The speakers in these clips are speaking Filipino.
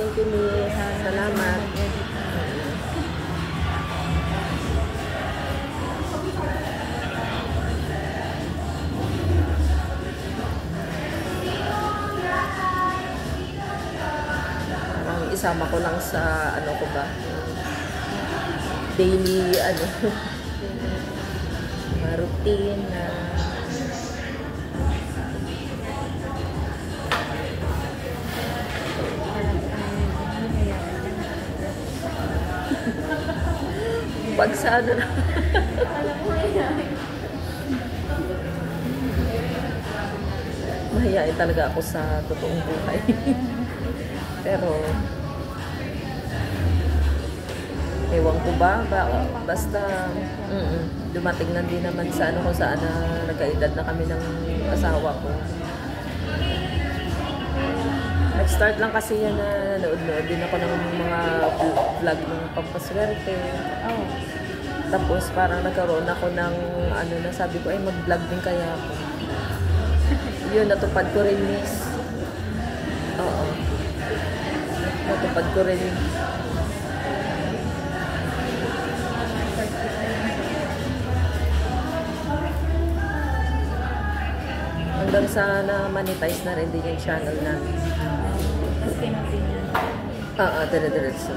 Thank you, Miss. Salamat. Parang isama ko lang sa ano ko ba? Daily ano routine na bagsado na. Mahihain talaga ako sa totoong buhay. Pero ewan ko ba, basta dumating na din naman sa ano kung saan na nagkaedad na kami ng asawa ko. Nag-start lang kasi yan na nanood din ako ng mga vlog ng pampaswerte. Oh. Tapos parang nagkaroon ako ng ano na sabi ko ay mag-vlog din kaya ako. Yun, natupad ko rin, Miss. Oo. Natupad ko rin. Hanggang sa na-monetize na rin din yung channel namin. Dire-diretso.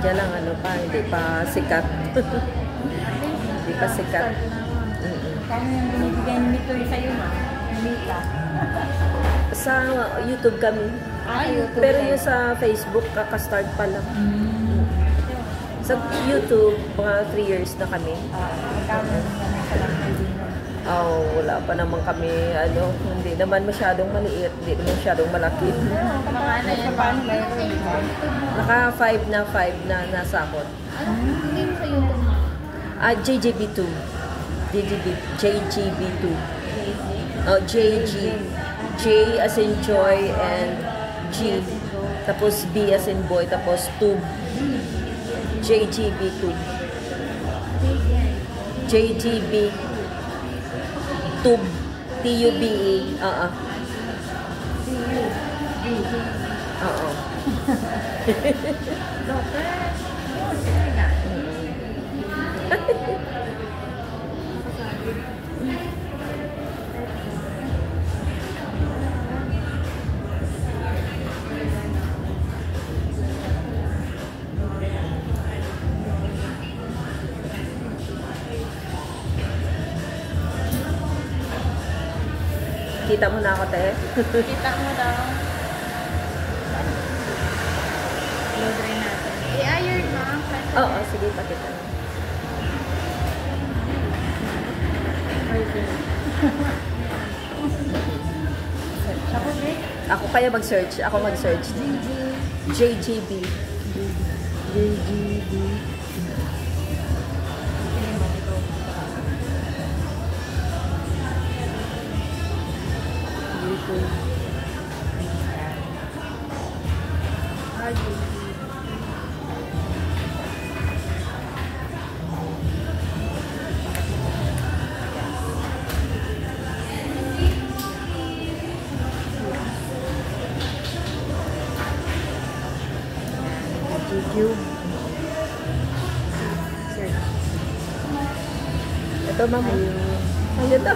Diyan lang ano pa, hindi pa sikat. Hindi pa sikat. Kano yung binibigay ni Mito sa'yo, ma? Mita? Sa YouTube kami. YouTube. Pero yung sa Facebook, kakastart pa lang. Sa YouTube, mga 3 years na kami. Wala pa naman kami, ano, hindi naman masyadong maliit, hindi naman masyadong malaki. Naka 5 na nasakot. JGB2. JGB2. JG. J as in joy and G. Tapos B as in boy, tapos tube. JGB2. JGB. Tube. T-U-B-E. Oo. Kita mo na ako, te? Kita mo daw. Load rin natin. I-iron mo. Oo, sige, pakita. Ako kaya mag-search. Ako mag-search. JGB. JGB. YouTube. Ito, ma'am. Ayun na.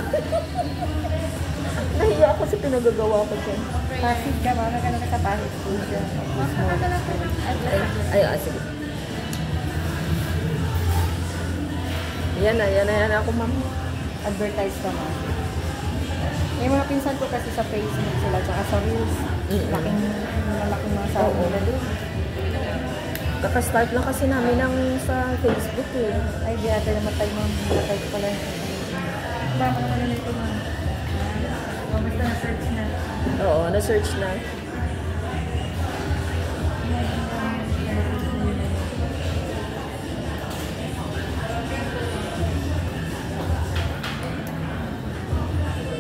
Nahiya ako sa pinagagawa ko dyan. Pasig ka, mama ka na sa Pasig. Sige. Yan ako, ma'am. Advertise ka, ma'am. Yung mga pinsan ko kasi sa Facebook sila, tsaka sa Reels. Malaking mga sa nila doon. Kaka-start lang kasi namin sa Facebook eh. Ay, di ate naman tayo, ma'am. Namatay ko pala. Wala mo naman na ito, ma'am. Basta na-search na. Oo, na-search na.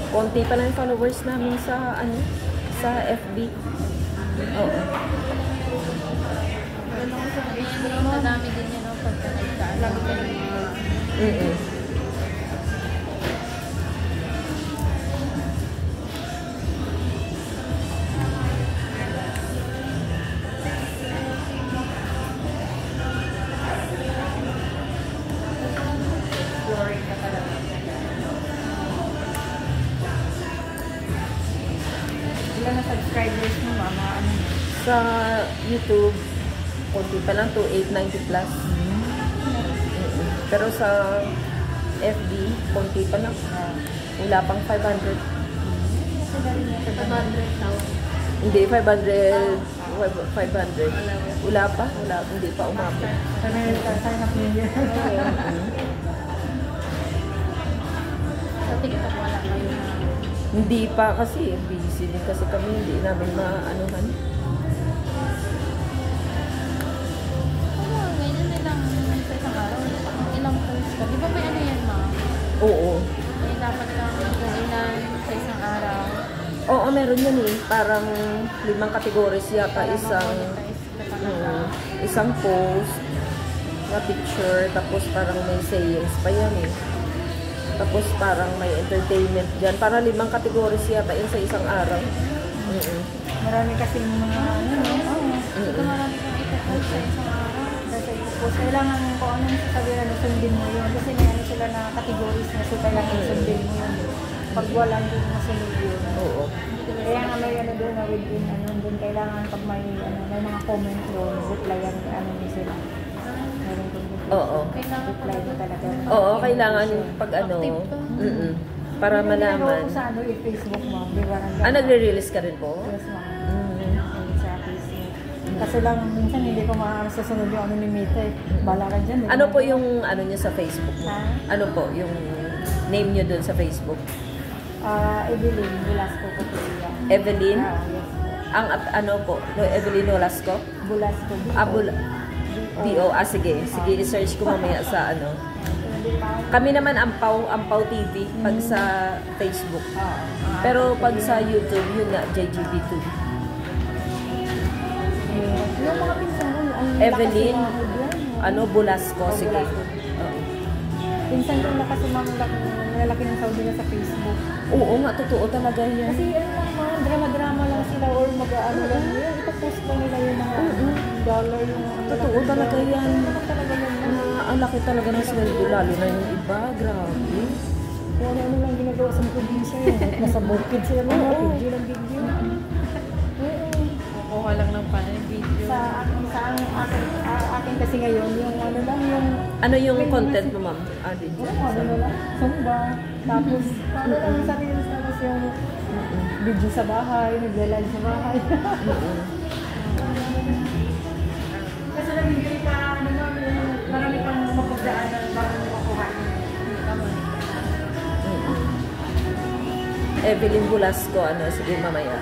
Konti pa lang yung followers namin sa FB. Oo. Madami din yun ang pagkakaitaan. Lagi ka rin. subscribers mo, mga ano? Sa YouTube, konti pa lang, 2,890 plus. Pero sa FB, konti pa lang. Wala pang 500. Hindi, 500. 500. Wala pa. Hindi pa umabot. Sign up ninyo. Sa TikTok wala kayo na. Hindi pa kasi. Busy din kasi kami. Hindi namin maanuhan. Ngayon nilang sa isang araw, ilang post ka. Di ba may ano yan, ma? Oo. May dapat lang kung ilan sa isang araw. Oo, meron yan eh. Parang 5 categories yata. Isang post na picture. Tapos parang may sayings pa yan eh. Tapos parang may entertainment dyan. Para 5 categories yata yun sa isang araw. Marami kasi mga ano, ito marami kang ito-post sa isang araw. Kasi ito-post, kailangan kung anong sasabihan, sundin mo yun. Kasi may ano sila na categories na so kailangan sundin mo yun. Pag wala, hindi mo masunod yun. Oo. Kaya nga may ano doon na within ano, doon kailangan pag may ano, may mga comment doon, replyan ano niyo sila. Meron doon. Oo. Reply mo talaga. Oo, kailangan yung pag ano. Para malaman. Sa ano, yung Facebook mo, di ba? Nagre-release ka rin po? Yes, ma'am. Sa Facebook. Kasi lang, minsan hindi ko masusunod yung ano ni Mita eh. Bala ka dyan. Ano po yung ano niya sa Facebook mo? Ha? Ano po yung name niyo doon sa Facebook? Evelyn Bulasco po po yan. Evelyn? Yes. Ang ano po? Evelyn Nolasco? Bulasco. B.O. Sige. Sige, i-search ko mamaya sa ano. Kami naman Ampaw TV pag sa Facebook. Pero pag sa YouTube, yun na, JGB2. Yung mga pinsan ko, ang Evelyn, Bulasco, sige. Pinsan ko nalalaki ng Saudi na sa Facebook. Oo nga, totoo talaga yan. Kasi ano lang mga drama-drama lang sila or mag-ano lang yun. Ipapost lang nila yung mga dollar yung Totoo talaga yan. Talaga yun. Ang laki talaga ng sweldo, lalo na yung iba, grabe. Kung ano lang ginagawa sa probinsya yun. Nasa bukid sila mga video ng video. Kukuha lang ng video. Sa akin kasi ngayon, yung ano lang, yung Ano yung content mo, ma'am? Dito. ano na lang, sumba. Tapos, ano lang sa reels, tapos yung video sa bahay, nagla-live sa bahay. Kasi lang hindi pa, ano lang, marami pang mapagdaanan bago makuha. Evelyn Bulasco, sige mamaya.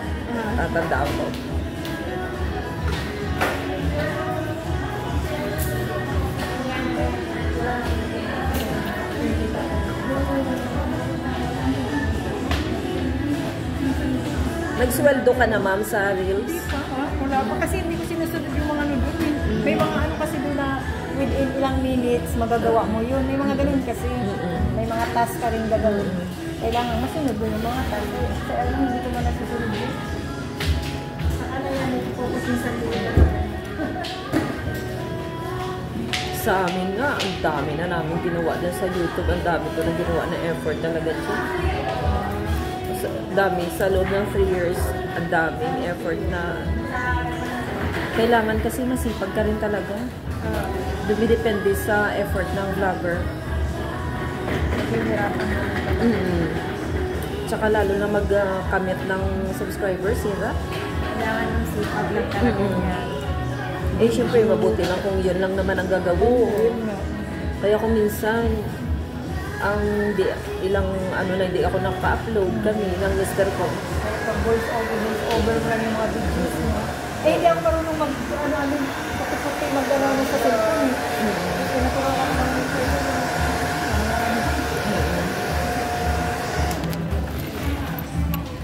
Tatandaan ko. Nagsweldo ka na, ma'am, sa Reels? Wala pa kasi hindi ko sinusunod yung mga ano doon. May mga ano kasi doon na within ilang minutes magagawa mo yun. May mga ganun kasi. May mga task ka rin gagawin. Kailangan masunod mo yung mga task. Kasi alam, hindi ko man nasusunod yun. Saka na yan, nag-focus yung sarili. Sa amin nga, ang dami na namin ginawa dyan sa YouTube. Ang dami ko na ginawa na effort talaga dyan. Dami, sa loob ng 3 years, ang daming effort na kailangan kasi masipag ka rin talaga. Dumidepende sa effort ng vlogger. Tsaka lalo na mag-commit ng subscribers, diba? Kailangan ng sipag lang talaga yan. Eh, syempre, mabuti lang kung yun lang naman ang gagawin. Kaya kung minsan, ilang hindi ako naka-upload kami ng Mr. Kong. Pag voice over mo lang yung mga videos mo. Eh, hindi ako marunong puti-puti mag-ano sa cellphone eh. Pinaturokan lang yung cellphone.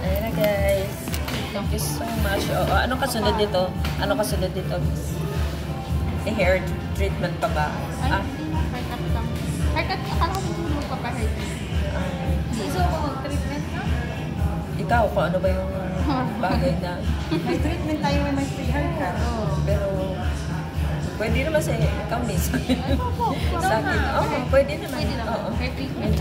Ayan na, guys. Thank you so much. Ano kasunod dito? Hair treatment pa ba? Haircut lang. Haircut, akala ko magpapa-haircut. So, mag-treatment na? Ikaw, kung ano ba yung bagay na... May treatment tayo, may free haircut. Pero, pwede naman sa ikaw, miss. Sa akin, pwede naman. Pwede naman. Oo. Hair treatment.